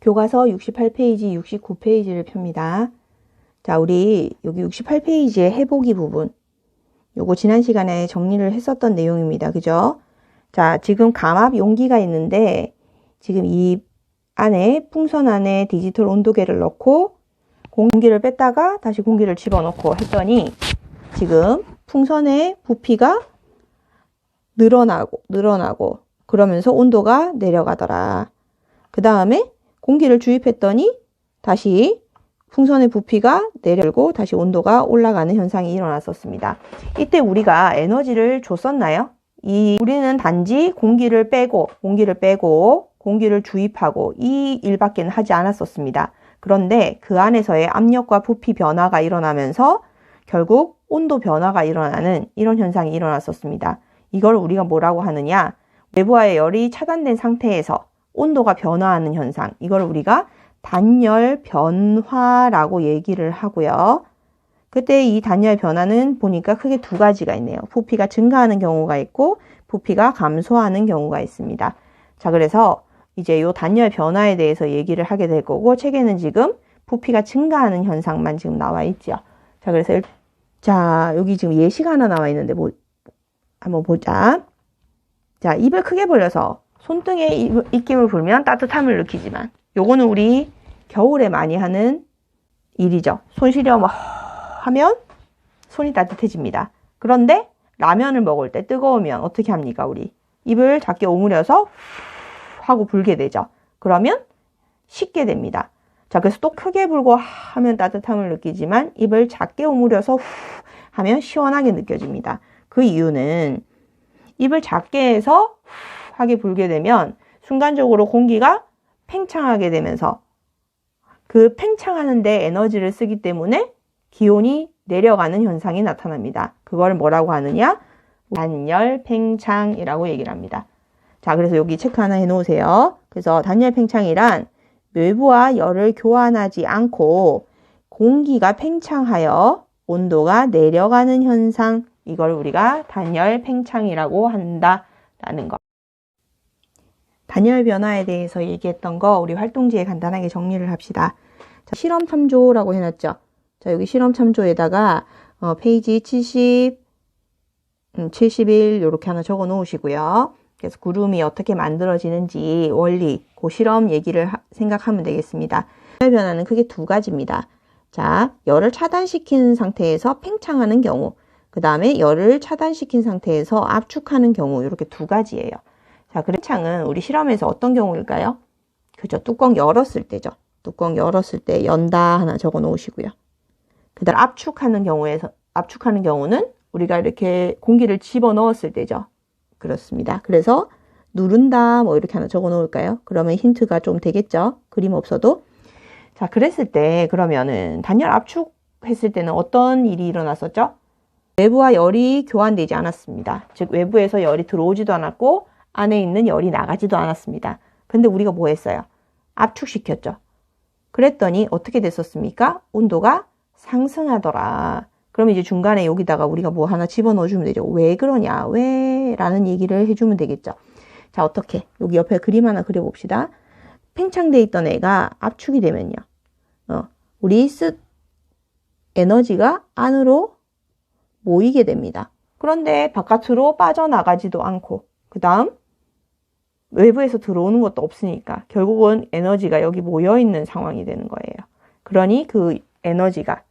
교과서 68페이지, 69페이지를 펴니다. 자, 우리 여기 68페이지의 해보기 부분. 요거 지난 시간에 정리를 했었던 내용입니다. 그죠? 자, 지금 감압 용기가 있는데 지금 이 안에 풍선 안에 디지털 온도계를 넣고 공기를 뺐다가 다시 공기를 집어넣고 했더니 지금 풍선의 부피가 늘어나고 그러면서 온도가 내려가더라. 그 다음에 공기를 주입했더니 다시 풍선의 부피가 내려고 다시 온도가 올라가는 현상이 일어났었습니다. 이때 우리가 에너지를 줬었나요? 우리는 단지 공기를 빼고 공기를 주입하고 이 일밖에는 하지 않았었습니다. 그런데 그 안에서의 압력과 부피 변화가 일어나면서 결국 온도 변화가 일어나는 이런 현상이 일어났었습니다. 이걸 우리가 뭐라고 하느냐? 외부와의 열이 차단된 상태에서 온도가 변화하는 현상, 이걸 우리가 단열 변화라고 얘기를 하고요. 그때 이 단열 변화는 보니까 크게 두 가지가 있네요. 부피가 증가하는 경우가 있고 부피가 감소하는 경우가 있습니다. 자, 그래서 이제 이 단열 변화에 대해서 얘기를 하게 될 거고, 책에는 지금 부피가 증가하는 현상만 지금 나와 있죠. 자, 그래서 여기 지금 예시가 하나 나와 있는데 한번 보자. 자, 입을 크게 벌려서 손등에 입김을 불면 따뜻함을 느끼지만, 요거는 우리 겨울에 많이 하는 일이죠. 손 시려 하면 손이 따뜻해집니다. 그런데 라면을 먹을 때 뜨거우면 어떻게 합니까? 우리 입을 작게 오므려서 하고 불게 되죠. 그러면 식게 됩니다. 자, 그래서 또 크게 불고 하면 따뜻함을 느끼지만 입을 작게 오므려서 하면 시원하게 느껴집니다. 그 이유는 입을 작게 해서 하게 불게 되면 순간적으로 공기가 팽창하게 되면서 그 팽창하는데 에너지를 쓰기 때문에 기온이 내려가는 현상이 나타납니다. 그걸 뭐라고 하느냐? 단열 팽창이라고 얘기를 합니다. 자, 그래서 여기 체크 하나 해놓으세요. 그래서 단열 팽창이란 외부와 열을 교환하지 않고 공기가 팽창하여 온도가 내려가는 현상, 이걸 우리가 단열 팽창이라고 한다라는 거. 단열 변화에 대해서 얘기했던 거 우리 활동지에 간단하게 정리를 합시다. 자, 실험 참조라고 해놨죠. 자, 여기 실험 참조에다가 페이지 70, 71 이렇게 하나 적어 놓으시고요. 그래서 구름이 어떻게 만들어지는지 원리, 그 실험 얘기를 생각하면 되겠습니다. 단열 변화는 크게 두 가지입니다. 자, 열을 차단시킨 상태에서 팽창하는 경우, 그 다음에 열을 차단시킨 상태에서 압축하는 경우, 이렇게 두 가지예요. 자, 팽창은 우리 실험에서 어떤 경우일까요? 그죠? 뚜껑 열었을 때죠. 뚜껑 열었을 때 연다 하나 적어 놓으시고요. 그 다음 압축하는 경우는 우리가 이렇게 공기를 집어 넣었을 때죠. 그렇습니다. 그래서 누른다 이렇게 하나 적어 놓을까요? 그러면 힌트가 좀 되겠죠? 그림 없어도. 자, 그랬을 때 그러면은 단열 압축했을 때는 어떤 일이 일어났었죠? 외부와 열이 교환되지 않았습니다. 즉 외부에서 열이 들어오지도 않았고 안에 있는 열이 나가지도 않았습니다. 근데 우리가 뭐 했어요? 압축시켰죠. 그랬더니 어떻게 됐었습니까? 온도가 상승하더라. 그럼 이제 중간에 여기다가 우리가 뭐 하나 집어넣어 주면 되죠. 왜 그러냐? 왜? 라는 얘기를 해주면 되겠죠. 자, 어떻게? 여기 옆에 그림 하나 그려봅시다. 팽창돼 있던 애가 압축이 되면요. 우리 에너지가 안으로 모이게 됩니다. 그런데 바깥으로 빠져나가지도 않고, 그 다음 외부에서 들어오는 것도 없으니까 결국은 에너지가 여기 모여있는 상황이 되는 거예요. 그러니 그 에너지가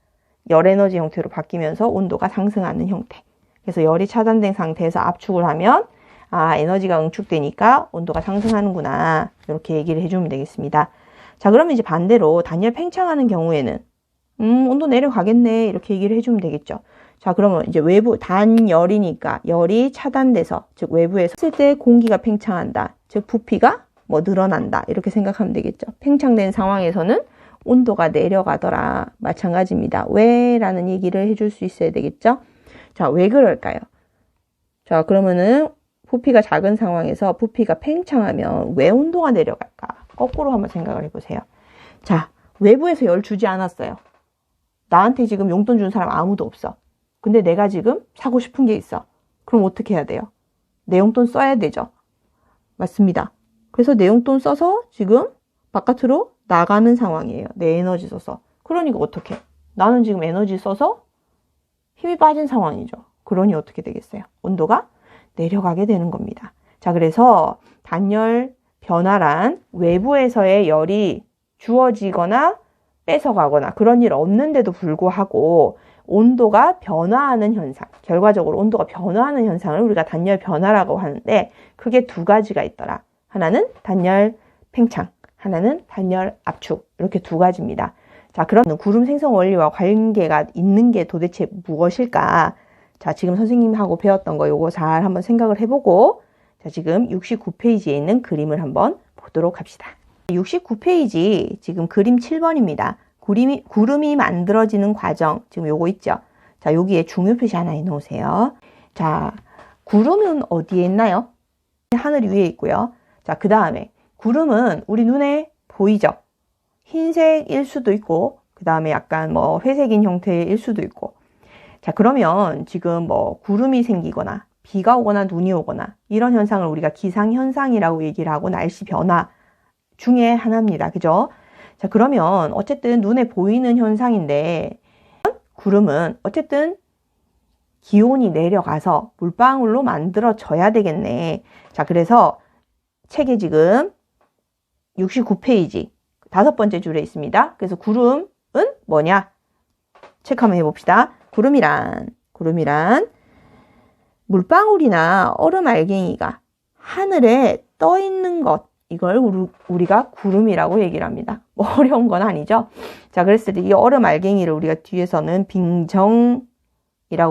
열 에너지 형태로 바뀌면서 온도가 상승하는 형태. 그래서 열이 차단된 상태에서 압축을 하면 에너지가 응축되니까 온도가 상승하는구나, 이렇게 얘기를 해주면 되겠습니다. 자, 그러면 이제 반대로 단열 팽창하는 경우에는 온도 내려가겠네, 이렇게 얘기를 해주면 되겠죠. 자, 그러면 이제 외부 단열이니까 열이 차단돼서, 즉 외부에서 했을 때 공기가 팽창한다, 즉 부피가 늘어난다, 이렇게 생각하면 되겠죠. 팽창된 상황에서는 온도가 내려가더라. 마찬가지입니다. 왜? 라는 얘기를 해줄 수 있어야 되겠죠. 자, 왜 그럴까요? 자, 그러면은 부피가 작은 상황에서 부피가 팽창하면 왜 온도가 내려갈까? 거꾸로 한번 생각을 해보세요. 자, 외부에서 열 주지 않았어요. 나한테 지금 용돈 준 사람 아무도 없어. 근데 내가 지금 사고 싶은 게 있어. 그럼 어떻게 해야 돼요? 내 용돈 써야 되죠. 맞습니다. 그래서 내 용돈 써서 지금 바깥으로 나가는 상황이에요. 내 에너지 써서. 그러니까 어떻게? 나는 지금 에너지 써서 힘이 빠진 상황이죠. 그러니 어떻게 되겠어요? 온도가 내려가게 되는 겁니다. 자, 그래서 단열 변화란 외부에서의 열이 주어지거나 뺏어가거나 그런 일 없는데도 불구하고 온도가 변화하는 현상, 결과적으로 온도가 변화하는 현상을 우리가 단열 변화라고 하는데 그게 두 가지가 있더라. 하나는 단열 팽창, 하나는 단열 압축, 이렇게 두 가지입니다. 자, 그럼 구름 생성 원리와 관계가 있는 게 도대체 무엇일까? 자, 지금 선생님하고 배웠던 거 요거 잘 한번 생각을 해보고, 자, 지금 69페이지에 있는 그림을 한번 보도록 합시다. 69페이지 지금 그림 7번입니다. 구름이 만들어지는 과정, 지금 요거 있죠? 자, 여기에 중요 표시 하나 해놓으세요. 자, 구름은 어디에 있나요? 하늘 위에 있고요. 자, 그 다음에 구름은 우리 눈에 보이죠? 흰색일 수도 있고, 그 다음에 약간 뭐 회색인 형태일 수도 있고. 자, 그러면 지금 뭐 구름이 생기거나 비가 오거나 눈이 오거나 이런 현상을 우리가 기상현상이라고 얘기를 하고 날씨 변화 중에 하나입니다. 그죠? 자, 그러면 어쨌든 눈에 보이는 현상인데 구름은 어쨌든 기온이 내려가서 물방울로 만들어져야 되겠네. 자, 그래서 책에 지금 69페이지 5번째 줄에 있습니다. 그래서 구름은 뭐냐? 체크 한번 해봅시다. 구름이란 물방울이나 얼음 알갱이가 하늘에 떠 있는 것, 이걸 우리가 구름이라고 얘기를 합니다. 뭐 어려운 건 아니죠. 자, 그랬을 때 이 얼음 알갱이를 우리가 뒤에서는 빙정이라고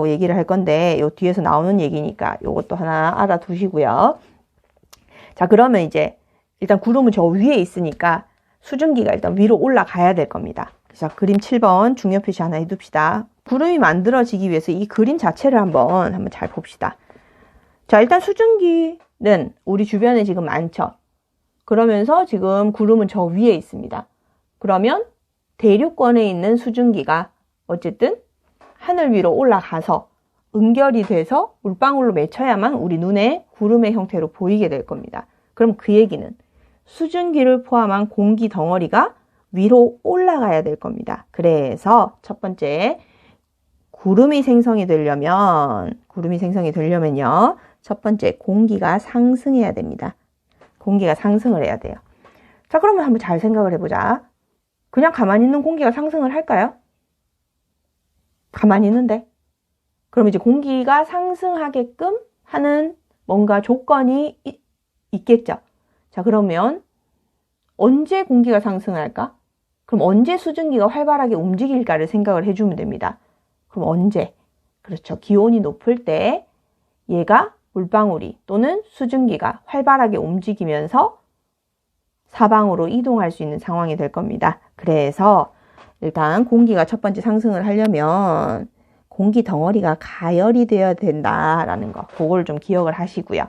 얘기를 할 건데 요 뒤에서 나오는 얘기니까 요것도 하나 알아두시고요. 자, 그러면 이제 일단 구름은 저 위에 있으니까 수증기가 일단 위로 올라가야 될 겁니다. 자, 그림 7번 중요 표시 하나 해둡시다. 구름이 만들어지기 위해서 이 그림 자체를 한번 잘 봅시다. 자, 일단 수증기는 우리 주변에 지금 많죠. 그러면서 지금 구름은 저 위에 있습니다. 그러면 대륙권에 있는 수증기가 어쨌든 하늘 위로 올라가서 응결이 돼서 물방울로 맺혀야만 우리 눈에 구름의 형태로 보이게 될 겁니다. 그럼 그 얘기는 수증기를 포함한 공기 덩어리가 위로 올라가야 될 겁니다. 그래서 첫 번째 구름이 생성이 되려면요. 첫 번째 공기가 상승해야 됩니다. 공기가 상승을 해야 돼요. 자, 그러면 한번 잘 생각을 해보자. 그냥 가만히 있는 공기가 상승을 할까요? 가만히 있는데. 그럼 이제 공기가 상승하게끔 하는 뭔가 조건이 있겠죠. 자, 그러면 언제 공기가 상승할까? 그럼 언제 수증기가 활발하게 움직일까를 생각을 해주면 됩니다. 그럼 언제? 그렇죠. 기온이 높을 때 얘가 물방울이 또는 수증기가 활발하게 움직이면서 사방으로 이동할 수 있는 상황이 될 겁니다. 그래서 일단 공기가 첫 번째 상승을 하려면 공기 덩어리가 가열이 되어야 된다라는 거, 그걸 좀 기억을 하시고요.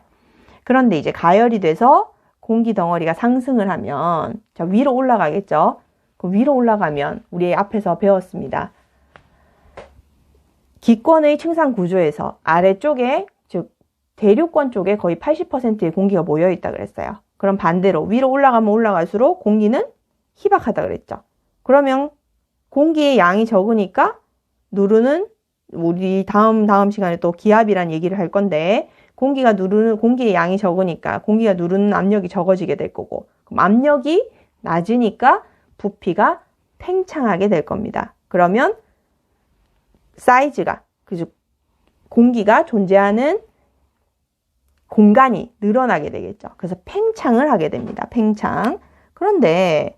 그런데 이제 가열이 돼서 공기 덩어리가 상승을 하면 자, 위로 올라가겠죠. 그 위로 올라가면 우리 앞에서 배웠습니다. 기권의 층상 구조에서 아래쪽에 즉 대륙권 쪽에 거의 80%의 공기가 모여 있다 그랬어요. 그럼 반대로 위로 올라가면 올라갈수록 공기는 희박하다 그랬죠. 그러면 공기의 양이 적으니까 누르는 우리 다음 시간에 또 기압이란 얘기를 할 건데 공기의 양이 적으니까 공기가 누르는 압력이 적어지게 될 거고 그럼 압력이 낮으니까 부피가 팽창하게 될 겁니다. 그러면 사이즈가 그죠? 공기가 존재하는 공간이 늘어나게 되겠죠. 그래서 팽창을 하게 됩니다. 팽창. 그런데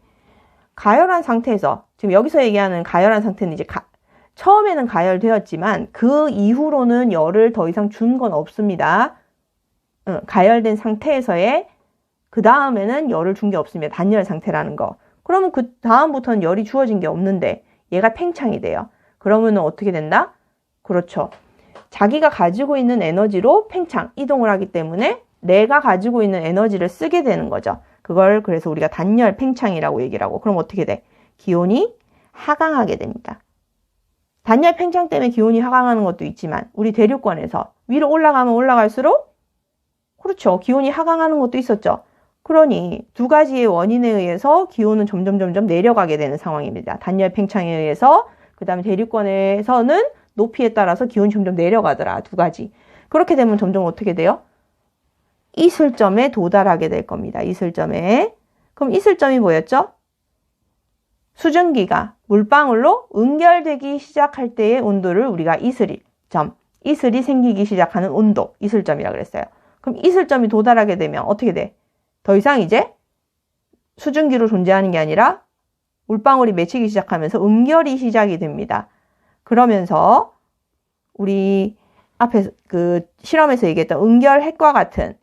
가열한 상태에서 지금 여기서 얘기하는 가열한 상태는 이제 처음에는 가열되었지만 그 이후로는 열을 더 이상 준 건 없습니다. 가열된 상태에서의 그 다음에는 열을 준 게 없습니다. 단열 상태라는 거. 그러면 그 다음부터는 열이 주어진 게 없는데 얘가 팽창이 돼요. 그러면 어떻게 된다? 그렇죠. 자기가 가지고 있는 에너지로 팽창, 이동을 하기 때문에 내가 가지고 있는 에너지를 쓰게 되는 거죠. 그걸 그래서 우리가 단열 팽창이라고 얘기를 하고 그럼 어떻게 돼? 기온이 하강하게 됩니다. 단열 팽창 때문에 기온이 하강하는 것도 있지만 우리 대륙권에서 위로 올라가면 올라갈수록 그렇죠. 기온이 하강하는 것도 있었죠. 그러니 두 가지의 원인에 의해서 기온은 점점 내려가게 되는 상황입니다. 단열 팽창에 의해서, 그 다음에 대륙권에서는 높이에 따라서 기온이 점점 내려가더라. 두 가지. 그렇게 되면 점점 어떻게 돼요? 이슬점에 도달하게 될 겁니다. 이슬점에. 그럼 이슬점이 뭐였죠? 수증기가 물방울로 응결되기 시작할 때의 온도를 우리가 이슬점, 이슬이 생기기 시작하는 온도, 이슬점이라고 그랬어요. 그럼 이슬점이 도달하게 되면 어떻게 돼? 더 이상 이제 수증기로 존재하는 게 아니라 물방울이 맺히기 시작하면서 응결이 시작이 됩니다. 그러면서 우리 앞에 그 실험에서 얘기했던 응결핵과 같은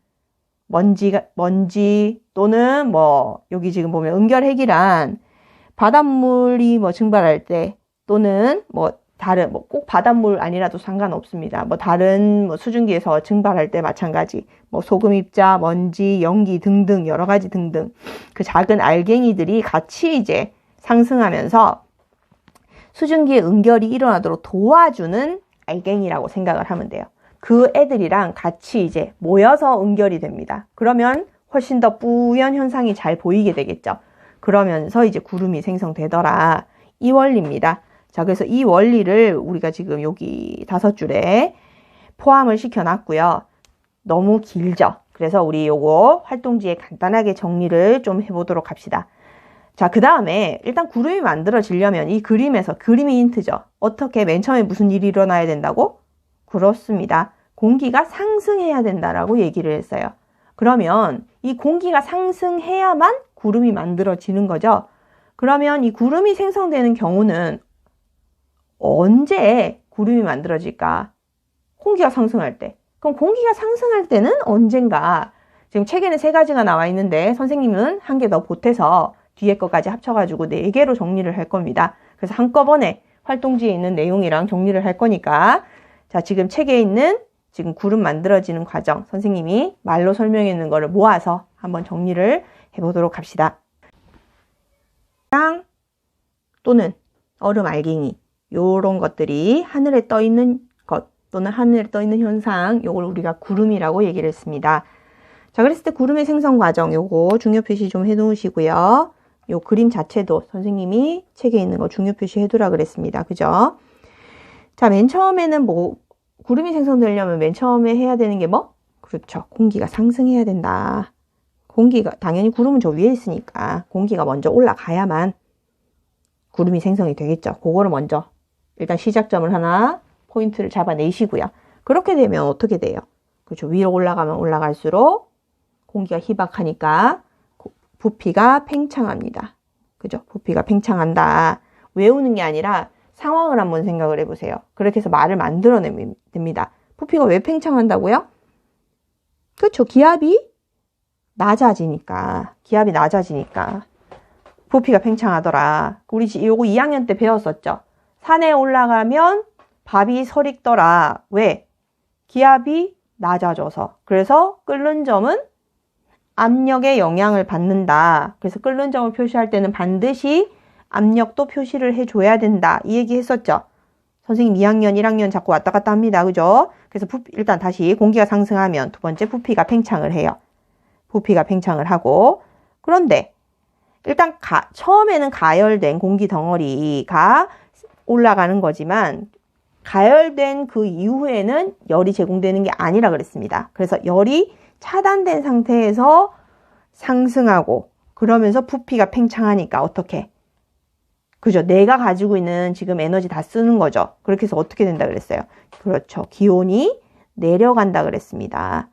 먼지 또는 뭐 여기 지금 보면 응결핵이란 바닷물이 뭐 증발할 때 또는 뭐 다른 뭐 꼭 바닷물 아니라도 상관없습니다. 뭐 다른 뭐 수증기에서 증발할 때 마찬가지. 뭐 소금 입자, 먼지, 연기 등등 여러 가지 등등 그 작은 알갱이들이 같이 이제 상승하면서 수증기의 응결이 일어나도록 도와주는 알갱이라고 생각을 하면 돼요. 그 애들이랑 같이 이제 모여서 응결이 됩니다. 그러면 훨씬 더 뿌연 현상이 잘 보이게 되겠죠. 그러면서 이제 구름이 생성되더라. 이 원리입니다. 자, 그래서 이 원리를 우리가 지금 여기 5줄에 포함을 시켜놨고요. 너무 길죠? 그래서 우리 요거 활동지에 간단하게 정리를 좀 해보도록 합시다. 자, 그 다음에 일단 구름이 만들어지려면 이 그림에서, 그림이 힌트죠. 어떻게 맨 처음에 무슨 일이 일어나야 된다고? 그렇습니다. 공기가 상승해야 된다라고 얘기를 했어요. 그러면 이 공기가 상승해야만 구름이 만들어지는 거죠. 그러면 이 구름이 생성되는 경우는 언제 구름이 만들어질까? 공기가 상승할 때. 그럼 공기가 상승할 때는 언젠가? 지금 책에는 3가지가 나와 있는데 선생님은 한 개 더 보태서 뒤에 것까지 합쳐가지고 4개로 정리를 할 겁니다. 그래서 한꺼번에 활동지에 있는 내용이랑 정리를 할 거니까 자, 지금 책에 있는 지금 구름 만들어지는 과정 선생님이 말로 설명해 있는 거를 모아서 한번 정리를 해보도록 합시다. 땅 또는 얼음 알갱이 요런 것들이 하늘에 떠 있는 것 또는 하늘에 떠 있는 현상, 요걸 우리가 구름이라고 얘기를 했습니다. 자, 그랬을 때 구름의 생성 과정 요거 중요 표시 좀 해 놓으시고요. 요 그림 자체도 선생님이 책에 있는 거 중요 표시 해두라 그랬습니다. 그죠? 자, 맨 처음에는 뭐 구름이 생성되려면 맨 처음에 해야 되는 게 뭐? 그렇죠. 공기가 상승해야 된다. 공기가 당연히 구름은 저 위에 있으니까 공기가 먼저 올라가야만 구름이 생성이 되겠죠. 그거를 먼저 일단 시작점을 하나 포인트를 잡아내시고요. 그렇게 되면 어떻게 돼요? 그렇죠. 위로 올라가면 올라갈수록 공기가 희박하니까 부피가 팽창합니다. 그죠? 부피가 팽창한다. 외우는 게 아니라 상황을 한번 생각을 해보세요. 그렇게 해서 말을 만들어내면 됩니다. 부피가 왜 팽창한다고요? 그렇죠. 기압이 낮아지니까 부피가 팽창하더라. 우리 요거 2학년 때 배웠었죠. 산에 올라가면 밥이 설익더라. 왜? 기압이 낮아져서. 그래서 끓는 점은 압력의 영향을 받는다. 그래서 끓는 점을 표시할 때는 반드시 압력도 표시를 해줘야 된다. 이 얘기 했었죠. 선생님 2학년, 1학년 자꾸 왔다 갔다 합니다. 그죠? 그래서 일단 다시 공기가 상승하면 두 번째 부피가 팽창을 해요. 부피가 팽창을 하고 그런데 일단 처음에는 가열된 공기 덩어리가 올라가는 거지만 가열된 그 이후에는 열이 제공되는 게 아니라 그랬습니다. 그래서 열이 차단된 상태에서 상승하고 그러면서 부피가 팽창하니까 어떻게? 그죠? 내가 가지고 있는 지금 에너지 다 쓰는 거죠. 그렇게 해서 어떻게 된다 그랬어요? 그렇죠. 기온이 내려간다 그랬습니다.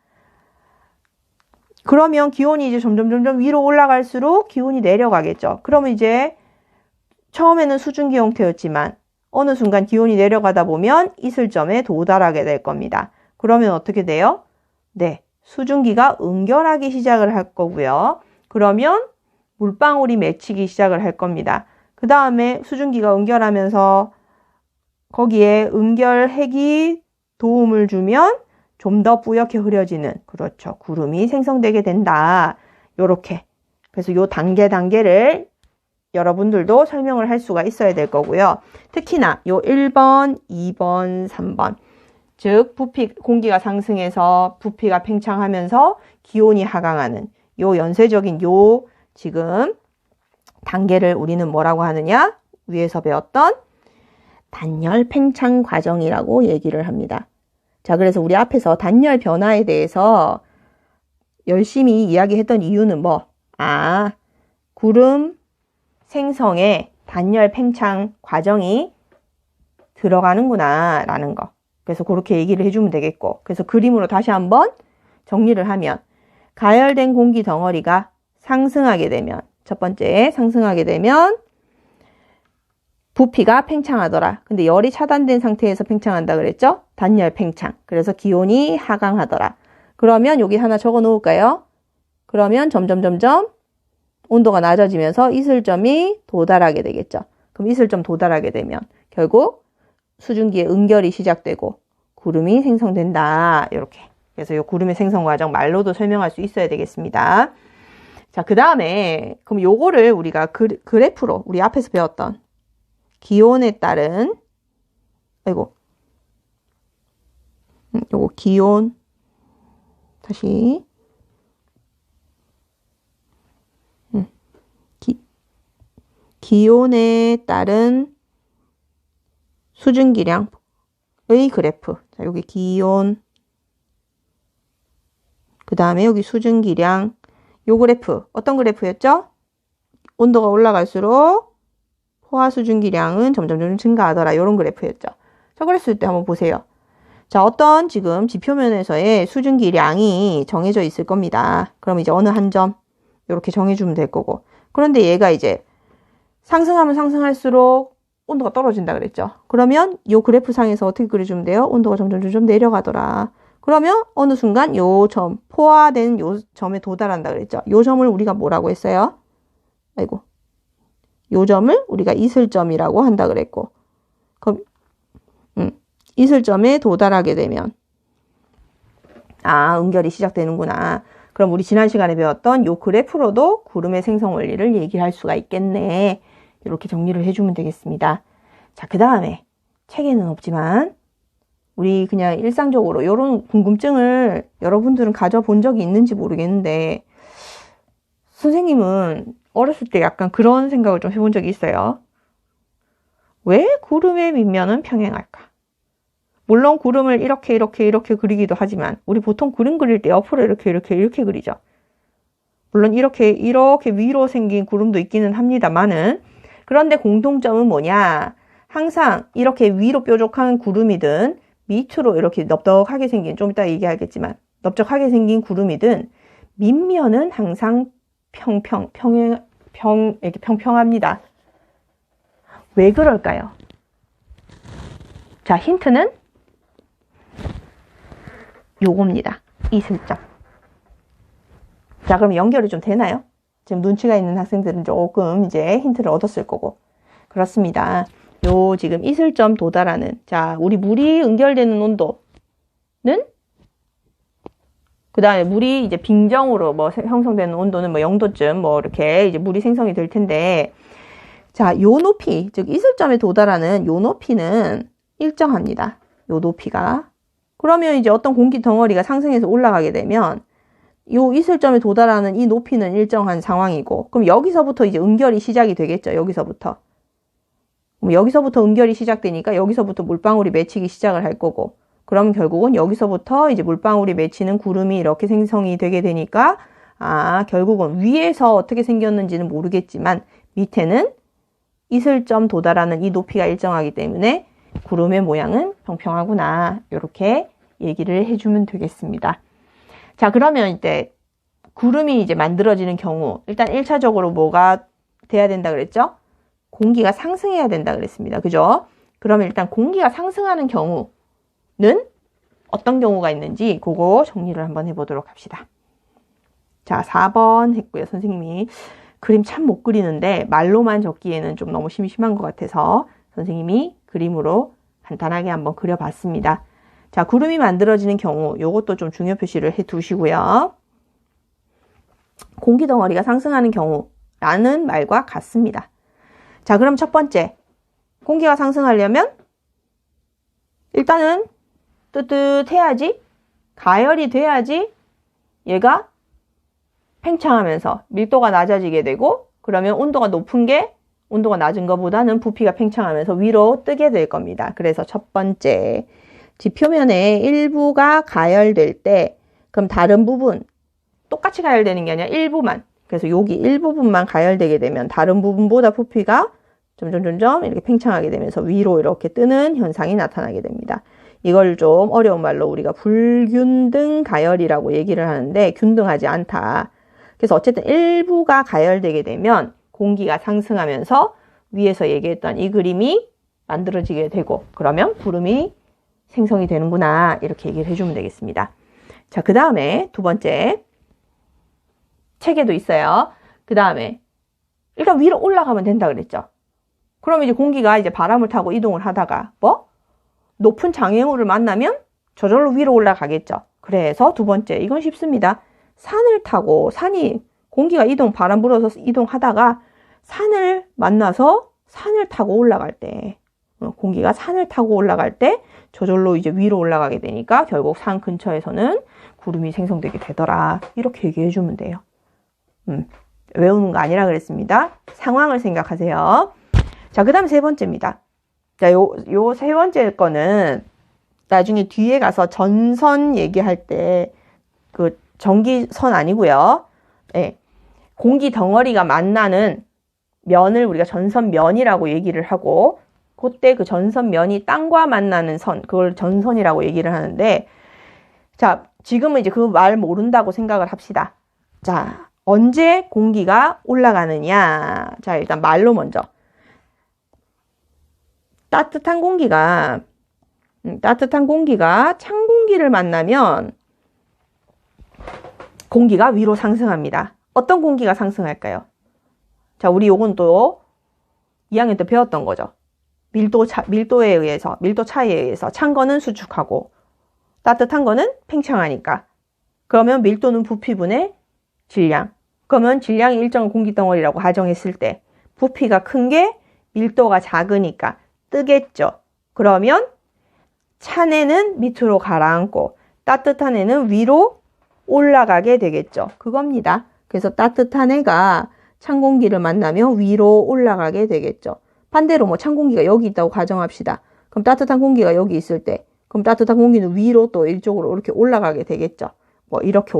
그러면 기온이 이제 점점 위로 올라갈수록 기온이 내려가겠죠. 그러면 이제 처음에는 수증기 형태였지만 어느 순간 기온이 내려가다 보면 이슬점에 도달하게 될 겁니다. 그러면 어떻게 돼요? 네, 수증기가 응결하기 시작을 할 거고요. 그러면 물방울이 맺히기 시작을 할 겁니다. 그 다음에 수증기가 응결하면서 거기에 응결핵이 도움을 주면 좀 더 뿌옇게 흐려지는 그렇죠. 구름이 생성되게 된다. 요렇게. 그래서 요 단계를 여러분들도 설명을 할 수가 있어야 될 거고요. 특히나 요 1번, 2번, 3번. 즉 공기가 상승해서 부피가 팽창하면서 기온이 하강하는 요 연쇄적인 요 지금 단계를 우리는 뭐라고 하느냐? 위에서 배웠던 단열 팽창 과정이라고 얘기를 합니다. 자, 그래서 우리 앞에서 단열 변화에 대해서 열심히 이야기했던 이유는 뭐? 아, 구름 생성에 단열 팽창 과정이 들어가는구나 라는 거. 그래서 그렇게 얘기를 해주면 되겠고, 그래서 그림으로 다시 한번 정리를 하면 가열된 공기 덩어리가 상승하게 되면, 첫 번째 상승하게 되면 부피가 팽창하더라. 근데 열이 차단된 상태에서 팽창한다 그랬죠? 단열 팽창. 그래서 기온이 하강하더라. 그러면 여기 하나 적어 놓을까요? 그러면 점점 온도가 낮아지면서 이슬점이 도달하게 되겠죠. 그럼 이슬점 도달하게 되면 결국 수증기의 응결이 시작되고 구름이 생성된다. 이렇게. 그래서 이 구름의 생성 과정 말로도 설명할 수 있어야 되겠습니다. 자, 그 다음에 그럼 요거를 우리가 그래프로 우리 앞에서 배웠던 기온에 따른 요거 기온 다시 기온에 따른 수증기량의 그래프. 자, 여기 기온, 그 다음에 여기 수증기량. 요 그래프 어떤 그래프였죠? 온도가 올라갈수록 포화 수증기량은 점점 증가하더라. 요런 그래프였죠. 자, 그랬을 때 한번 보세요. 자, 어떤 지금 지표면에서의 수증기량이 정해져 있을 겁니다. 그럼 이제 어느 한 점 이렇게 정해주면 될 거고. 그런데 얘가 이제 상승하면 상승할수록 온도가 떨어진다 그랬죠. 그러면 이 그래프 상에서 어떻게 그려주면 돼요? 온도가 점점 내려가더라. 그러면 어느 순간 요 점, 포화된 요 점에 도달한다 그랬죠. 요 점을 우리가 뭐라고 했어요? 요 점을 우리가 이슬점이라고 한다 그랬고. 그럼 이슬점에 도달하게 되면 응결이 시작되는구나. 그럼 우리 지난 시간에 배웠던 요 그래프로도 구름의 생성 원리를 얘기할 수가 있겠네. 이렇게 정리를 해주면 되겠습니다. 자, 그 다음에 책에는 없지만 우리 그냥 일상적으로 이런 궁금증을 여러분들은 가져본 적이 있는지 모르겠는데 선생님은 어렸을 때 약간 그런 생각을 좀 해본 적이 있어요. 왜 구름의 밑면은 평행할까? 물론 구름을 이렇게 그리기도 하지만 우리 보통 그림 그릴 때 옆으로 이렇게 그리죠. 물론 이렇게 위로 생긴 구름도 있기는 합니다만은 그런데 공통점은 뭐냐? 항상 이렇게 위로 뾰족한 구름이든 밑으로 이렇게 넓적하게 생긴, 좀 이따 얘기하겠지만 넓적하게 생긴 구름이든 밑면은 항상 이렇게 평평합니다. 왜 그럴까요? 자, 힌트는 요겁니다. 이슬점. 자, 그럼 연결이 좀 되나요? 지금 눈치가 있는 학생들은 조금 이제 힌트를 얻었을 거고. 그렇습니다. 요 지금 이슬점 도달하는, 자, 우리 물이 응결되는 온도는 그 다음에 물이 이제 빙정으로 형성되는 온도는 0도쯤 이렇게 이제 물이 생성이 될 텐데, 자, 요 높이, 즉 이슬점에 도달하는 요 높이는 일정합니다. 요 높이가. 그러면 이제 어떤 공기 덩어리가 상승해서 올라가게 되면 요 이슬점에 도달하는 이 높이는 일정한 상황이고, 그럼 여기서부터 이제 응결이 시작이 되겠죠. 여기서부터 응결이 시작되니까 여기서부터 물방울이 맺히기 시작을 할 거고, 그럼 결국은 여기서부터 이제 물방울이 맺히는 구름이 이렇게 생성이 되게 되니까 결국은 위에서 어떻게 생겼는지는 모르겠지만 밑에는 이슬점 도달하는 이 높이가 일정하기 때문에 구름의 모양은 평평하구나. 이렇게 얘기를 해주면 되겠습니다. 자, 그러면 이제 구름이 이제 만들어지는 경우, 일단 1차적으로 뭐가 돼야 된다 그랬죠? 공기가 상승해야 된다 그랬습니다. 그죠? 그러면 일단 공기가 상승하는 경우는 어떤 경우가 있는지 그거 정리를 한번 해보도록 합시다. 자, 4번 했고요. 선생님이 그림 참 못 그리는데 말로만 적기에는 좀 너무 심심한 것 같아서 선생님이 그림으로 간단하게 한번 그려봤습니다. 자, 구름이 만들어지는 경우, 요것도 좀 중요 표시를 해 두시고요. 공기 덩어리가 상승하는 경우라는 말과 같습니다. 자, 그럼 첫 번째, 공기가 상승하려면 일단은 뜨뜻해야지, 가열이 돼야지 얘가 팽창하면서 밀도가 낮아지게 되고, 그러면 온도가 높은 게 온도가 낮은 것보다는 부피가 팽창하면서 위로 뜨게 될 겁니다. 그래서 첫 번째, 지표면에 일부가 가열될 때, 그럼 다른 부분, 똑같이 가열되는 게 아니라 일부만, 그래서 여기 일부분만 가열되게 되면 다른 부분보다 부피가 점점 이렇게 팽창하게 되면서 위로 이렇게 뜨는 현상이 나타나게 됩니다. 이걸 좀 어려운 말로 우리가 불균등 가열이라고 얘기를 하는데, 균등하지 않다. 그래서 어쨌든 일부가 가열되게 되면 공기가 상승하면서 위에서 얘기했던 이 그림이 만들어지게 되고, 그러면 구름이 생성이 되는구나, 이렇게 얘기를 해주면 되겠습니다. 자, 그 다음에 두 번째, 책에도 있어요. 그 다음에 일단 위로 올라가면 된다 그랬죠. 그럼 이제 공기가 이제 바람을 타고 이동을 하다가 높은 장애물을 만나면 저절로 위로 올라가겠죠. 그래서 두 번째, 이건 쉽습니다. 산을 타고, 공기가 바람 불어서 이동하다가 산을 만나서 산을 타고 올라갈 때, 공기가 산을 타고 올라갈 때 저절로 이제 위로 올라가게 되니까 결국 산 근처에서는 구름이 생성되게 되더라. 이렇게 얘기해 주면 돼요. 외우는 거 아니라 그랬습니다. 상황을 생각하세요. 자, 그 다음 세 번째입니다. 자, 요 세 번째 거는 나중에 뒤에 가서 전선 얘기할 때, 그 전기선 아니고요. 네. 공기 덩어리가 만나는 면을 우리가 전선면이라고 얘기를 하고, 그때 그 전선면이 땅과 만나는 선, 그걸 전선이라고 얘기를 하는데, 자, 지금은 이제 그 말 모른다고 생각을 합시다. 자, 언제 공기가 올라가느냐. 자, 일단 말로 먼저. 따뜻한 공기가 찬 공기를 만나면 공기가 위로 상승합니다. 어떤 공기가 상승할까요? 자, 우리 요건 또 2학년 때 배웠던 거죠. 밀도 차이에 의해서 찬 거는 수축하고 따뜻한 거는 팽창하니까. 그러면 밀도는 부피분의 질량. 그러면 질량이 일정한 공기 덩어리라고 가정했을 때 부피가 큰 게 밀도가 작으니까 뜨겠죠. 그러면 찬 애는 밑으로 가라앉고 따뜻한 애는 위로 올라가게 되겠죠. 그겁니다. 그래서 따뜻한 애가 찬 공기를 만나면 위로 올라가게 되겠죠. 반대로 찬 공기가 여기 있다고 가정합시다. 그럼 따뜻한 공기가 여기 있을 때, 그럼 따뜻한 공기는 위로 또 이쪽으로 이렇게 올라가게 되겠죠. 이렇게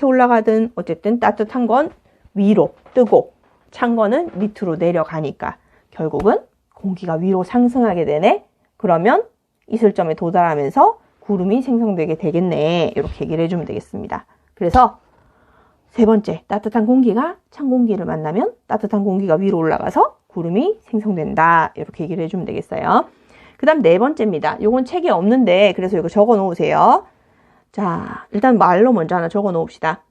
올라가든 어쨌든 따뜻한 건 위로 뜨고 찬 거는 밑으로 내려가니까 결국은 공기가 위로 상승하게 되네. 그러면 이슬점에 도달하면서 구름이 생성되게 되겠네. 이렇게 얘기를 해주면 되겠습니다. 그래서 세 번째, 따뜻한 공기가 찬 공기를 만나면 따뜻한 공기가 위로 올라가서 구름이 생성된다. 이렇게 얘기를 해주면 되겠어요. 그 다음 네 번째입니다. 요건 책에 없는데 그래서 이거 적어 놓으세요. 자, 일단 말로 먼저 하나 적어 놓읍시다.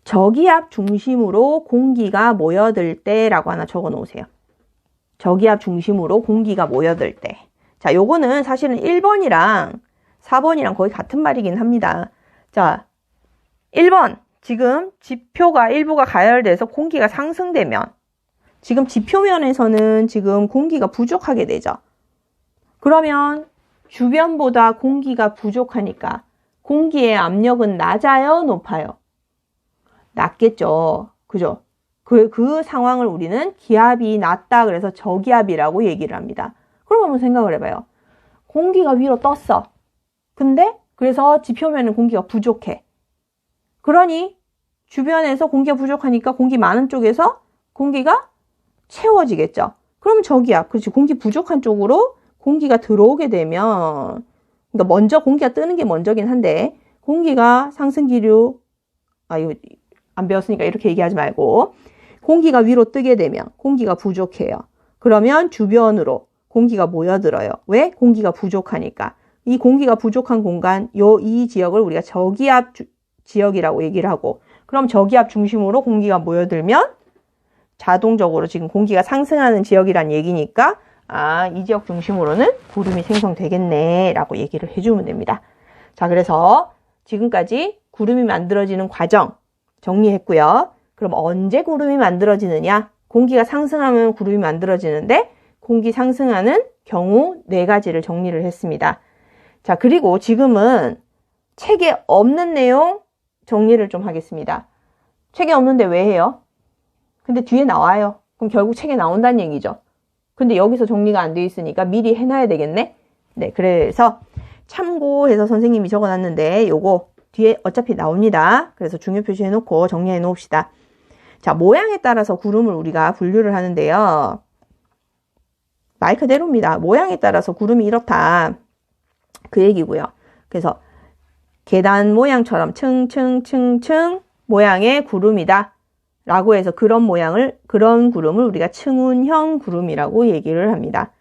저기압 중심으로 공기가 모여들 때라고 하나 적어 놓으세요. 저기압 중심으로 공기가 모여들 때. 자, 요거는 사실은 1번이랑 4번이랑 거의 같은 말이긴 합니다. 자, 1번. 지금 지표가 일부가 가열돼서 공기가 상승되면 지금 지표면에서는 지금 공기가 부족하게 되죠. 그러면 주변보다 공기가 부족하니까 공기의 압력은 낮아요, 높아요? 낮겠죠. 그죠? 그 상황을 우리는 기압이 낮다 그래서 저기압이라고 얘기를 합니다. 그럼 한번 생각을 해봐요. 공기가 위로 떴어. 근데 그래서 지표면은 공기가 부족해. 그러니 주변에서 공기가 부족하니까 공기 많은 쪽에서 공기가 채워지겠죠. 그럼 저기압, 그렇지. 공기 부족한 쪽으로 공기가 들어오게 되면, 그러니까 먼저 공기가 뜨는 게 먼저긴 한데, 공기가 상승 기류, 이거 안 배웠으니까 이렇게 얘기하지 말고, 공기가 위로 뜨게 되면 공기가 부족해요. 그러면 주변으로 공기가 모여들어요. 왜? 공기가 부족하니까. 이 공기가 부족한 공간, 이 지역을 우리가 저기압 지역이라고 얘기를 하고, 그럼 저기압 중심으로 공기가 모여들면 자동적으로 지금 공기가 상승하는 지역이란 얘기니까 이 지역 중심으로는 구름이 생성되겠네 라고 얘기를 해주면 됩니다. 자, 그래서 지금까지 구름이 만들어지는 과정 정리했고요. 그럼 언제 구름이 만들어지느냐? 공기가 상승하면 구름이 만들어지는데 공기 상승하는 경우 4가지를 정리를 했습니다. 자, 그리고 지금은 책에 없는 내용 정리를 좀 하겠습니다. 책에 없는데 왜 해요? 근데 뒤에 나와요. 그럼 결국 책에 나온다는 얘기죠. 근데 여기서 정리가 안 돼 있으니까 미리 해놔야 되겠네? 네, 그래서 참고해서 선생님이 적어놨는데 요거 뒤에 어차피 나옵니다. 그래서 중요 표시해놓고 정리해 놓읍시다. 자, 모양에 따라서 구름을 우리가 분류를 하는데요. 말 그대로입니다. 모양에 따라서 구름이 이렇다. 그 얘기고요. 그래서 계단 모양처럼 층층층층 모양의 구름이다. 라고 해서 그런 구름을 우리가 층운형 구름이라고 얘기를 합니다.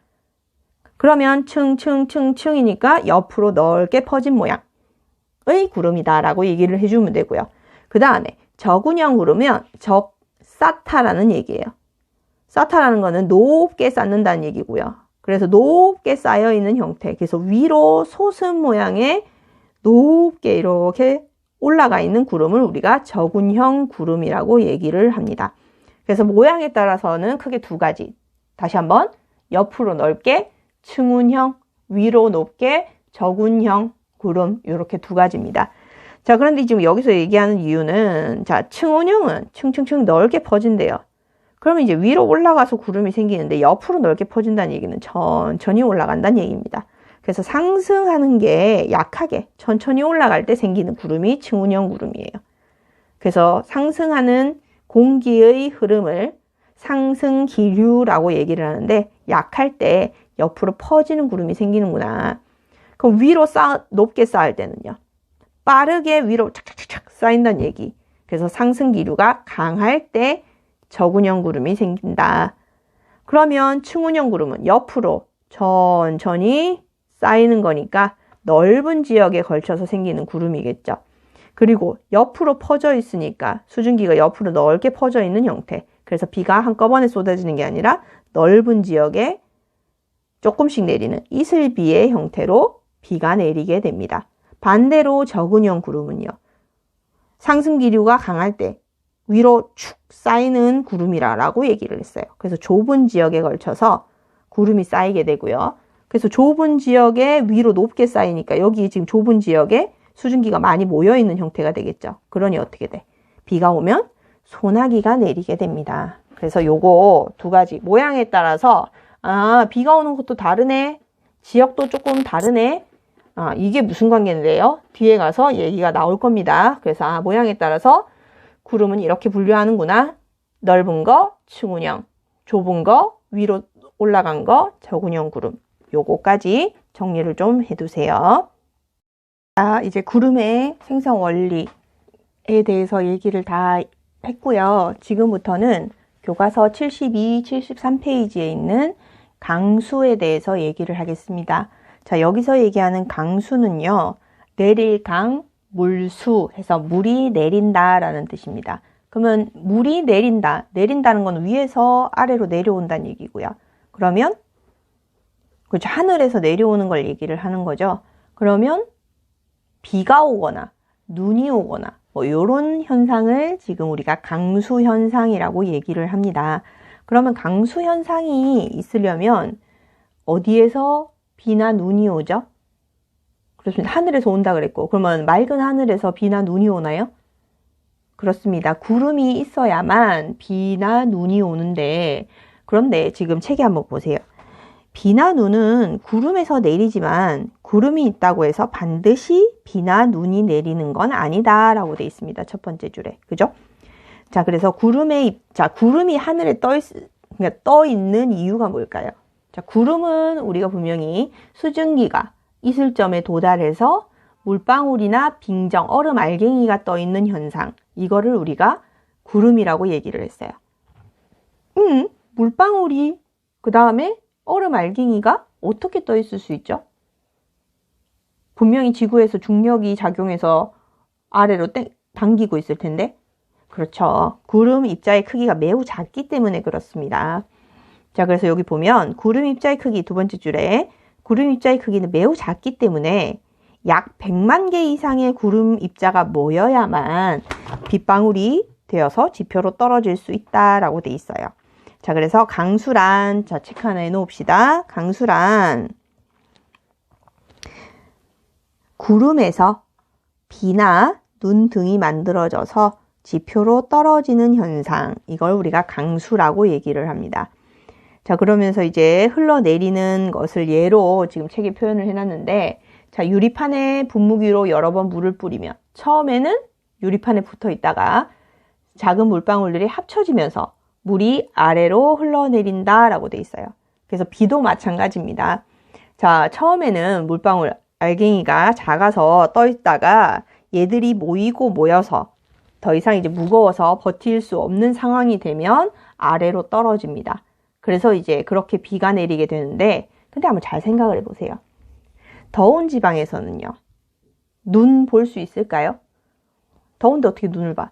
그러면 층층층층이니까 옆으로 넓게 퍼진 모양의 구름이다 라고 얘기를 해주면 되고요. 그 다음에 적운형 구름은 쌓다라는 얘기예요. 쌓다라는 거는 높게 쌓는다는 얘기고요. 그래서 높게 쌓여있는 형태, 그래서 위로 솟은 모양의 높게 이렇게 올라가 있는 구름을 우리가 적운형 구름이라고 얘기를 합니다. 그래서 모양에 따라서는 크게 두 가지. 다시 한번 옆으로 넓게 층운형, 위로 높게 적운형 구름 이렇게 두 가지입니다. 자, 그런데 지금 여기서 얘기하는 이유는 자, 층운형은 층층층 넓게 퍼진대요. 그러면 이제 위로 올라가서 구름이 생기는데 옆으로 넓게 퍼진다는 얘기는 천천히 올라간다는 얘기입니다. 그래서 상승하는 게 약하게 천천히 올라갈 때 생기는 구름이 층운형 구름이에요. 그래서 상승하는 공기의 흐름을 상승기류라고 얘기를 하는데 약할 때 옆으로 퍼지는 구름이 생기는구나. 그럼 위로 높게 쌓을 때는요. 빠르게 위로 착착착착 쌓인다는 얘기. 그래서 상승기류가 강할 때 적운형 구름이 생긴다. 그러면 층운형 구름은 옆으로 천천히 쌓이는 거니까 넓은 지역에 걸쳐서 생기는 구름이겠죠. 그리고 옆으로 퍼져 있으니까 수증기가 옆으로 넓게 퍼져 있는 형태. 그래서 비가 한꺼번에 쏟아지는 게 아니라 넓은 지역에 조금씩 내리는 이슬비의 형태로 비가 내리게 됩니다. 반대로 적운형 구름은요. 상승기류가 강할 때 위로 축 쌓이는 구름이라고 얘기를 했어요. 그래서 좁은 지역에 걸쳐서 구름이 쌓이게 되고요. 그래서 좁은 지역에 위로 높게 쌓이니까 여기 지금 좁은 지역에 수증기가 많이 모여있는 형태가 되겠죠. 그러니 어떻게 돼? 비가 오면 소나기가 내리게 됩니다. 그래서 요거 두 가지 모양에 따라서 비가 오는 것도 다르네. 지역도 조금 다르네. 이게 무슨 관계인데요? 뒤에 가서 얘기가 나올 겁니다. 그래서 모양에 따라서 구름은 이렇게 분류하는구나. 넓은 거 층운형, 좁은 거 위로 올라간 거 적운형 구름. 요거까지 정리를 좀 해두세요. 자, 이제 구름의 생성 원리에 대해서 얘기를 다 했고요. 지금부터는 교과서 72, 73페이지에 있는 강수에 대해서 얘기를 하겠습니다. 자, 여기서 얘기하는 강수는요. 내릴 강, 물수 해서 물이 내린다 라는 뜻입니다. 그러면 물이 내린다. 내린다는 건 위에서 아래로 내려온다는 얘기고요. 그러면 그렇죠. 하늘에서 내려오는 걸 얘기를 하는 거죠. 그러면 비가 오거나 눈이 오거나 뭐 이런 현상을 지금 우리가 강수 현상이라고 얘기를 합니다. 그러면 강수 현상이 있으려면 어디에서 비나 눈이 오죠? 그렇습니다. 하늘에서 온다 그랬고 그러면 맑은 하늘에서 비나 눈이 오나요? 그렇습니다. 구름이 있어야만 비나 눈이 오는데 그런데 지금 책에 한번 보세요. 비나 눈은 구름에서 내리지만 구름이 있다고 해서 반드시 비나 눈이 내리는 건 아니다 라고 되어 있습니다. 첫 번째 줄에. 그죠? 자, 그래서 구름이 하늘에 떠 있는 이유가 뭘까요? 자, 구름은 우리가 분명히 수증기가 있을 점에 도달해서 물방울이나 빙정, 얼음 알갱이가 떠 있는 현상. 이거를 우리가 구름이라고 얘기를 했어요. 물방울이 그 다음에 얼음 알갱이가 어떻게 떠 있을 수 있죠? 분명히 지구에서 중력이 작용해서 아래로 당기고 있을 텐데. 그렇죠. 구름 입자의 크기가 매우 작기 때문에 그렇습니다. 자, 그래서 여기 보면 구름 입자의 크기 두 번째 줄에 구름 입자의 크기는 매우 작기 때문에 약 100만 개 이상의 구름 입자가 모여야만 빗방울이 되어서 지표로 떨어질 수 있다라고 돼 있어요. 자, 그래서 강수란, 자, 체크 하나 해놓읍시다. 강수란, 구름에서 비나 눈 등이 만들어져서 지표로 떨어지는 현상, 이걸 우리가 강수라고 얘기를 합니다. 자, 그러면서 이제 흘러내리는 것을 예로 지금 책에 표현을 해놨는데, 자, 유리판에 분무기로 여러 번 물을 뿌리면 처음에는 유리판에 붙어 있다가 작은 물방울들이 합쳐지면서 물이 아래로 흘러내린다 라고 돼 있어요. 그래서 비도 마찬가지입니다. 자, 처음에는 물방울 알갱이가 작아서 떠 있다가 얘들이 모이고 모여서 더 이상 이제 무거워서 버틸 수 없는 상황이 되면 아래로 떨어집니다. 그래서 이제 그렇게 비가 내리게 되는데, 근데 한번 잘 생각을 해보세요. 더운 지방에서는요, 눈 볼 수 있을까요? 더운데 어떻게 눈을 봐?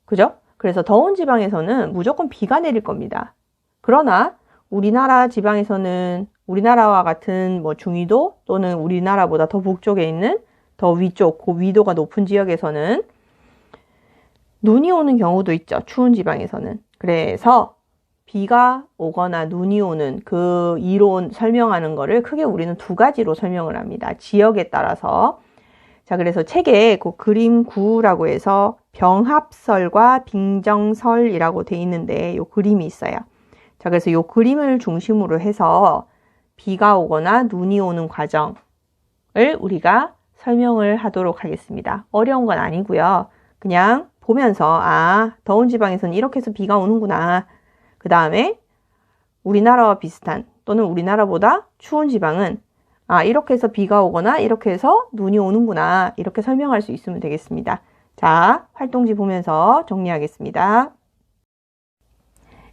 그죠? 그래서 더운 지방에서는 무조건 비가 내릴 겁니다. 그러나 우리나라 지방에서는 우리나라와 같은 뭐 중위도 또는 우리나라보다 더 북쪽에 있는 더 위쪽, 그 위도가 높은 지역에서는 눈이 오는 경우도 있죠. 추운 지방에서는. 그래서 비가 오거나 눈이 오는 그 이론 설명하는 거를 크게 우리는 두 가지로 설명을 합니다. 지역에 따라서. 자, 그래서 책에 그 그림 9라고 해서 병합설과 빙정설이라고 돼 있는데 요 그림이 있어요. 자, 그래서 요 그림을 중심으로 해서 비가 오거나 눈이 오는 과정을 우리가 설명을 하도록 하겠습니다. 어려운 건 아니고요. 그냥 보면서 더운 지방에서는 이렇게 해서 비가 오는구나. 그 다음에 우리나라와 비슷한 또는 우리나라보다 추운 지방은 이렇게 해서 비가 오거나 이렇게 해서 눈이 오는구나. 이렇게 설명할 수 있으면 되겠습니다. 자, 활동지 보면서 정리하겠습니다.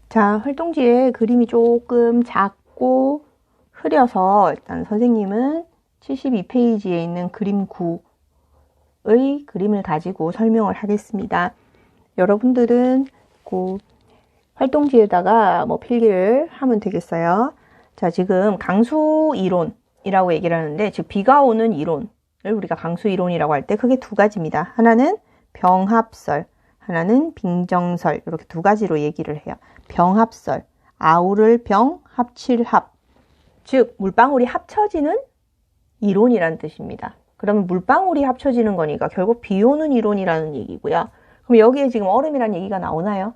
자, 활동지에 그림이 조금 작고 흐려서 일단 선생님은 72페이지에 있는 그림 9의 그림을 가지고 설명을 하겠습니다. 여러분들은 그 활동지에다가 뭐 필기를 하면 되겠어요. 자, 지금 강수 이론이라고 얘기를 하는데, 즉 비가 오는 이론을 우리가 강수 이론이라고 할 때 크게 두 가지입니다. 하나는 병합설, 하나는 빙정설, 이렇게 두 가지로 얘기를 해요. 병합설, 아우를 병, 합칠 합, 즉 물방울이 합쳐지는 이론이라는 뜻입니다. 그러면 물방울이 합쳐지는 거니까 결국 비 오는 이론이라는 얘기고요. 그럼 여기에 지금 얼음이라는 얘기가 나오나요?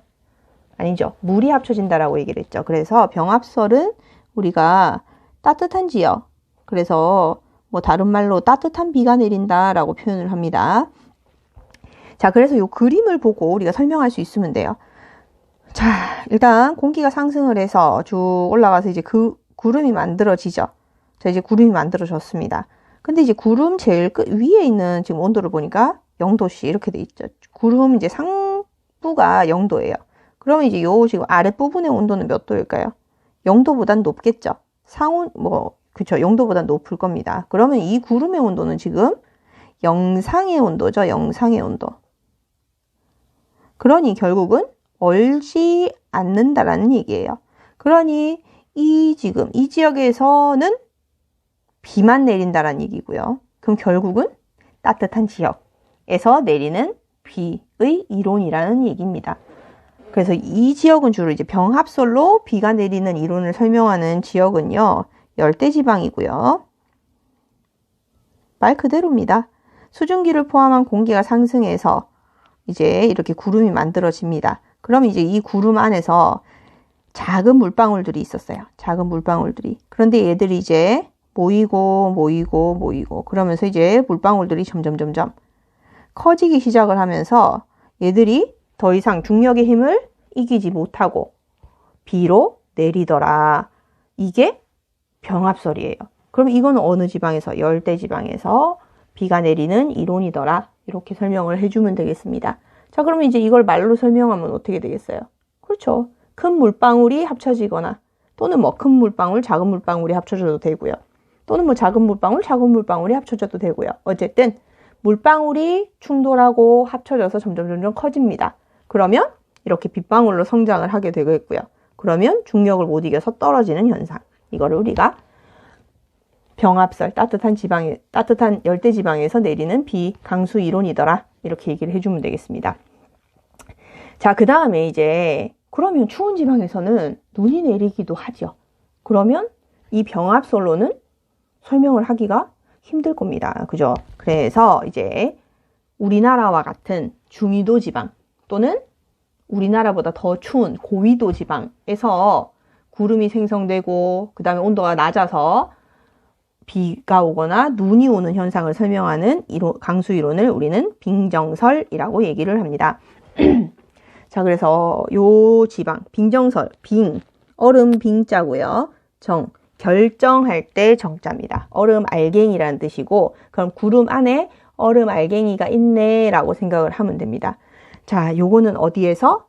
아니죠. 물이 합쳐진다라고 얘기를 했죠. 그래서 병합설은 우리가 따뜻한 지역, 그래서 뭐 다른 말로 따뜻한 비가 내린다라고 표현을 합니다. 자, 그래서 이 그림을 보고 우리가 설명할 수 있으면 돼요. 자, 일단 공기가 상승을 해서 쭉 올라가서 이제 그 구름이 만들어지죠. 자, 이제 구름이 만들어졌습니다. 근데 이제 구름 제일 끝 위에 있는 지금 온도를 보니까 0도씨 이렇게 돼 있죠. 구름 이제 상부가 0도예요. 그러면 이제 요 지금 아랫부분의 온도는 몇 도일까요? 0도보단 높겠죠. 그쵸. 0도보단 높을 겁니다. 그러면 이 구름의 온도는 지금 영상의 온도죠. 영상의 온도. 그러니 결국은 얼지 않는다라는 얘기예요. 그러니 이 지역에서는 비만 내린다라는 얘기고요. 그럼 결국은 따뜻한 지역에서 내리는 비의 이론이라는 얘기입니다. 그래서 이 지역은 주로 이제 병합설로 비가 내리는 이론을 설명하는 지역은요, 열대지방이고요. 말 그대로입니다. 수증기를 포함한 공기가 상승해서 이제 이렇게 구름이 만들어집니다. 그러면 이제 이 구름 안에서 작은 물방울들이 있었어요. 작은 물방울들이. 그런데 얘들이 이제 모이고 그러면서 이제 물방울들이 점점 커지기 시작을 하면서 얘들이 더 이상 중력의 힘을 이기지 못하고 비로 내리더라. 이게 병합설이에요. 그럼 이건 어느 지방에서? 열대지방에서 비가 내리는 이론이더라. 이렇게 설명을 해주면 되겠습니다. 자, 그러면 이제 이걸 말로 설명하면 어떻게 되겠어요? 그렇죠. 큰 물방울이 합쳐지거나 또는 뭐 큰 물방울, 작은 물방울이 합쳐져도 되고요. 또는 뭐 작은 물방울이 합쳐져도 되고요. 어쨌든 물방울이 충돌하고 합쳐져서 점점 커집니다. 그러면 이렇게 빗방울로 성장을 하게 되겠고요. 그러면 중력을 못 이겨서 떨어지는 현상. 이거를 우리가 병합설, 따뜻한 열대지방에서 내리는 비, 강수 이론이더라. 이렇게 얘기를 해주면 되겠습니다. 자, 그 다음에 이제 그러면 추운 지방에서는 눈이 내리기도 하죠. 그러면 이 병합설로는 설명을 하기가 힘들 겁니다. 그죠? 그래서 이제 우리나라와 같은 중위도 지방 또는 우리나라보다 더 추운 고위도 지방에서 구름이 생성되고 그 다음에 온도가 낮아서 비가 오거나 눈이 오는 현상을 설명하는 강수 이론을 우리는 빙정설이라고 얘기를 합니다. 자, 그래서 요 지방, 빙정설, 얼음 빙자고요. 결정할 때 정자입니다. 얼음 알갱이라는 뜻이고, 그럼 구름 안에 얼음 알갱이가 있네 라고 생각을 하면 됩니다. 자, 요거는 어디에서?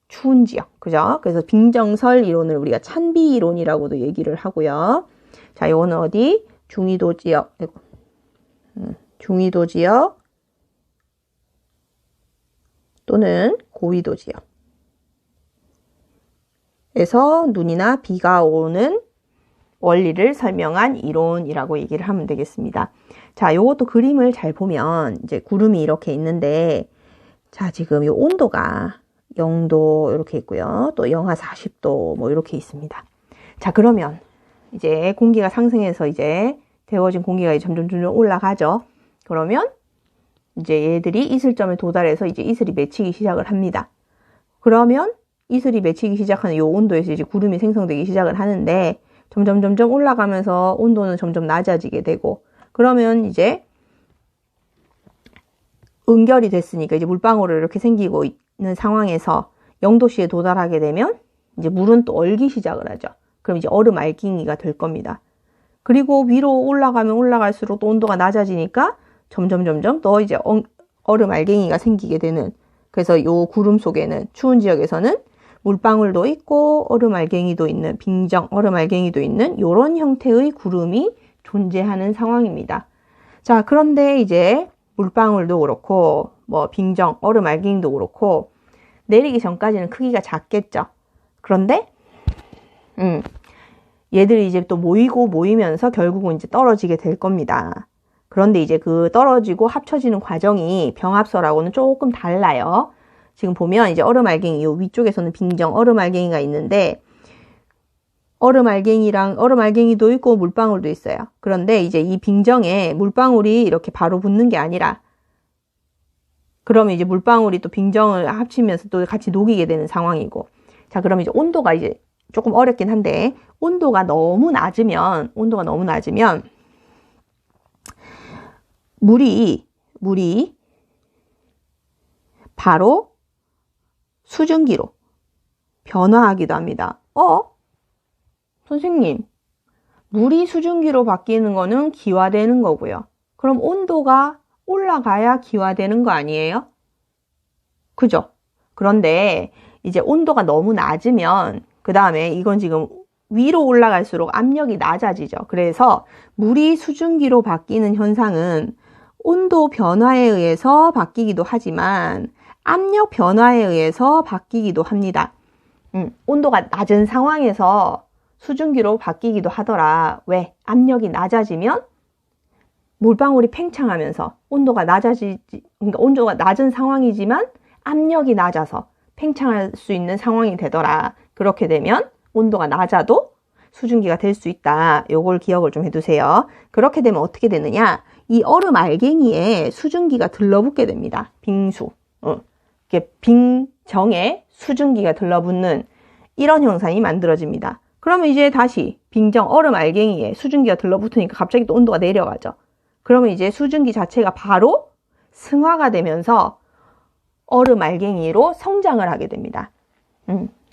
추운 지역, 그죠? 그래서 빙정설 이론을 우리가 찬비 이론이라고도 얘기를 하고요. 자, 요거는 어디? 중위도 지역, 중위도 지역 또는 고위도 지역에서 눈이나 비가 오는 원리를 설명한 이론이라고 얘기를 하면 되겠습니다. 자, 요것도 그림을 잘 보면 이제 구름이 이렇게 있는데, 자, 지금 요 온도가 0도 이렇게 있고요. 또 영하 40도 뭐 이렇게 있습니다. 자, 그러면 이제 공기가 상승해서 이제 데워진 공기가 점점 올라가죠. 그러면 이제 얘들이 이슬점에 도달해서 이제 이슬이 맺히기 시작을 합니다. 그러면 이슬이 맺히기 시작하는 이 온도에서 이제 구름이 생성되기 시작을 하는데, 점점 올라가면서 온도는 점점 낮아지게 되고, 그러면 이제 응결이 됐으니까 이제 물방울이 이렇게 생기고 있는 상황에서 0도씨에 도달하게 되면 이제 물은 또 얼기 시작을 하죠. 그럼 이제 얼음 알갱이가 될 겁니다. 그리고 위로 올라가면 올라갈수록 또 온도가 낮아지니까 점점 더 이제 얼음 알갱이가 생기게 되는, 그래서 요 구름 속에는 추운 지역에서는 물방울도 있고 얼음 알갱이도 있는, 빙정 얼음 알갱이도 있는 요런 형태의 구름이 존재하는 상황입니다. 자, 그런데 이제 물방울도 그렇고 뭐 빙정 얼음 알갱이도 그렇고 내리기 전까지는 크기가 작겠죠. 그런데 얘들이 이제 또 모이면서 결국은 이제 떨어지게 될 겁니다. 그런데 이제 그 떨어지고 합쳐지는 과정이 병합설하고는 조금 달라요. 지금 보면 이제 얼음 알갱이, 요 위쪽에서는 빙정 얼음 알갱이가 있는데, 얼음 알갱이도 있고 물방울도 있어요. 그런데 이제 이 빙정에 물방울이 이렇게 바로 붙는 게 아니라, 그러면 이제 물방울이 또 빙정을 합치면서 또 같이 녹이게 되는 상황이고. 자, 그러면 이제 온도가 이제 조금 어렵긴 한데, 온도가 너무 낮으면 물이 바로 수증기로 변화하기도 합니다. 선생님, 물이 수증기로 바뀌는 거는 기화되는 거고요. 그럼 온도가 올라가야 기화되는 거 아니에요? 그죠? 그런데 이제 온도가 너무 낮으면, 그 다음에 이건 지금 위로 올라갈수록 압력이 낮아지죠. 그래서 물이 수증기로 바뀌는 현상은 온도 변화에 의해서 바뀌기도 하지만 압력 변화에 의해서 바뀌기도 합니다. 온도가 낮은 상황에서 수증기로 바뀌기도 하더라. 왜? 압력이 낮아지면 물방울이 팽창하면서 온도가 낮은 상황이지만 압력이 낮아서 팽창할 수 있는 상황이 되더라. 그렇게 되면 온도가 낮아도 수증기가 될 수 있다. 요걸 기억을 좀 해두세요. 그렇게 되면 어떻게 되느냐? 이 얼음 알갱이에 수증기가 들러붙게 됩니다. 빙수. 이렇게 빙정에 수증기가 들러붙는 이런 현상이 만들어집니다. 그러면 이제 다시 빙정 얼음 알갱이에 수증기가 들러붙으니까 갑자기 또 온도가 내려가죠. 그러면 이제 수증기 자체가 바로 승화가 되면서 얼음 알갱이로 성장을 하게 됩니다.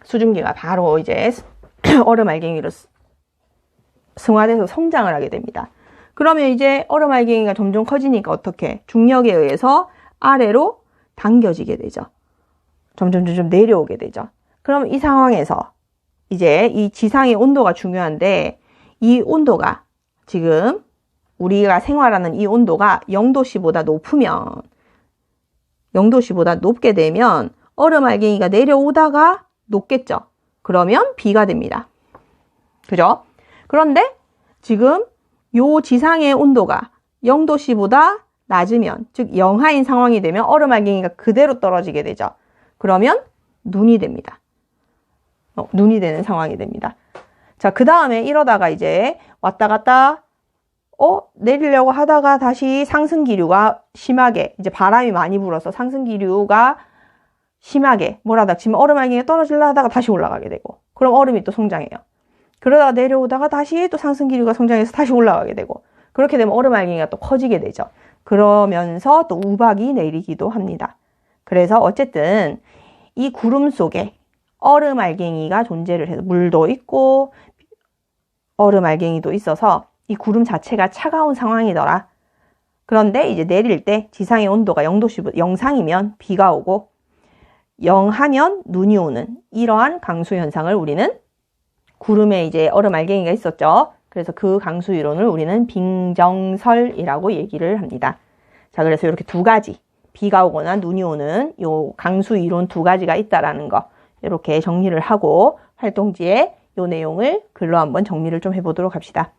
수증기가 바로 이제 얼음 알갱이로 승화돼서 성장을 하게 됩니다. 그러면 이제 얼음 알갱이가 점점 커지니까 어떻게? 중력에 의해서 아래로 당겨지게 되죠. 점점 내려오게 되죠. 그럼 이 상황에서 이제 이 지상의 온도가 중요한데, 이 온도가 지금 우리가 생활하는 이 온도가 0도씨보다 높게 되면 얼음 알갱이가 내려오다가 녹겠죠. 그러면 비가 됩니다. 그죠? 그런데 지금 요 지상의 온도가 0도씨보다 낮으면, 즉 영하인 상황이 되면 얼음 알갱이가 그대로 떨어지게 되죠. 그러면 눈이 됩니다. 눈이 되는 상황이 됩니다. 자, 그 다음에 이러다가 이제 왔다 갔다 내리려고 하다가 다시 상승 기류가 심하게, 이제 바람이 많이 불어서 상승 기류가 심하게 몰아닥치면 얼음알갱이가 떨어지려 하다가 다시 올라가게 되고, 그럼 얼음이 또 성장해요. 그러다가 내려오다가 다시 또 상승 기류가 성장해서 다시 올라가게 되고, 그렇게 되면 얼음알갱이가 또 커지게 되죠. 그러면서 또 우박이 내리기도 합니다. 그래서 어쨌든 이 구름 속에 얼음알갱이가 존재를 해서, 물도 있고 얼음알갱이도 있어서 이 구름 자체가 차가운 상황이더라. 그런데 이제 내릴 때 지상의 온도가 0도씨, 영상이면 비가 오고 영하면 눈이 오는 이러한 강수 현상을 우리는, 구름에 이제 얼음알갱이가 있었죠. 그래서 그 강수 이론을 우리는 빙정설이라고 얘기를 합니다. 자, 그래서 이렇게 두 가지, 비가 오거나 눈이 오는 요 강수 이론 두 가지가 있다라는 거, 이렇게 정리를 하고 활동지에 요 내용을 글로 한번 정리를 좀 해보도록 합시다.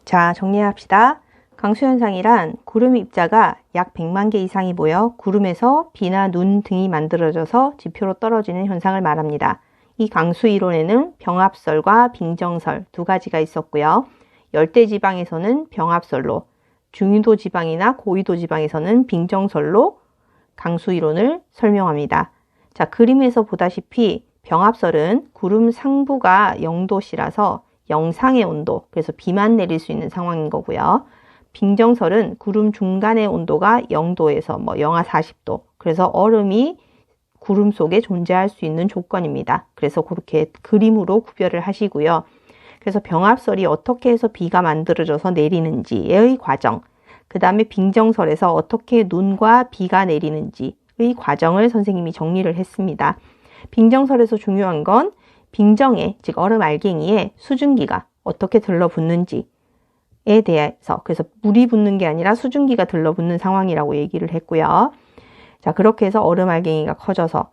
자, 정리합시다. 강수현상이란 구름 입자가 약 100만 개 이상이 모여 구름에서 비나 눈 등이 만들어져서 지표로 떨어지는 현상을 말합니다. 이 강수 이론에는 병합설과 빙정설 두 가지가 있었고요. 열대지방에서는 병합설로, 중위도 지방이나 고위도 지방에서는 빙정설로 강수 이론을 설명합니다. 자, 그림에서 보다시피 병합설은 구름 상부가 0도씨라서 영상의 온도, 그래서 비만 내릴 수 있는 상황인 거고요. 빙정설은 구름 중간의 온도가 0도에서 영하 40도, 그래서 얼음이 구름 속에 존재할 수 있는 조건입니다. 그래서 그렇게 그림으로 구별을 하시고요. 그래서 병합설이 어떻게 해서 비가 만들어져서 내리는지의 과정, 그 다음에 빙정설에서 어떻게 눈과 비가 내리는지의 과정을 선생님이 정리를 했습니다. 빙정설에서 중요한 건 빙정에, 즉 얼음알갱이에 수증기가 어떻게 들러붙는지에 대해서, 그래서 물이 붙는 게 아니라 수증기가 들러붙는 상황이라고 얘기를 했고요. 자, 그렇게 해서 얼음알갱이가 커져서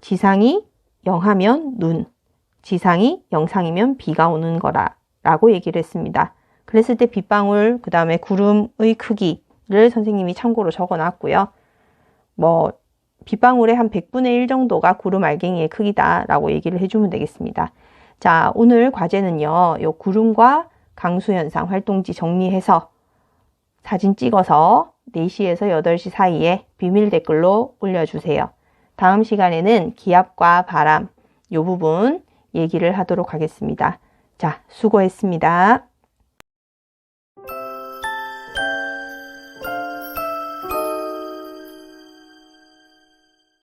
지상이 영하면 눈, 지상이 영상이면 비가 오는 거라고 얘기를 했습니다. 그랬을 때 빗방울, 그 다음에 구름의 크기를 선생님이 참고로 적어놨고요. 빗방울의 한 100분의 1 정도가 구름 알갱이의 크기다라고 얘기를 해주면 되겠습니다. 자, 오늘 과제는요, 요 구름과 강수현상 활동지 정리해서 사진 찍어서 4시에서 8시 사이에 비밀 댓글로 올려주세요. 다음 시간에는 기압과 바람, 요 부분 얘기를 하도록 하겠습니다. 자, 수고했습니다.